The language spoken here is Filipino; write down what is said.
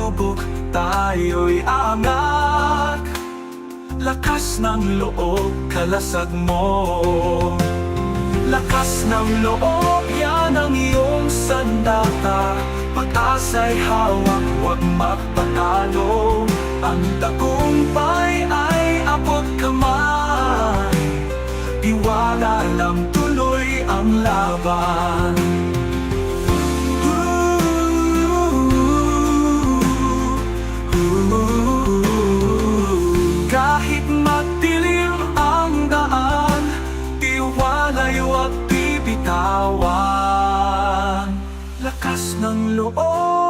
pagsubok, tayo'y aangat. Lakas ng loob, kalasag mo. Lakas ng loob, yan ang iyong sandata. Pag-asa'y hawak, huwag magpatalo. Ang tagumpay ay abot kamay. Tiwala lang, tuloy ang laban. Kahit madilim ang daan, tiwala'y huwag bibitawan. Lakas ng loob,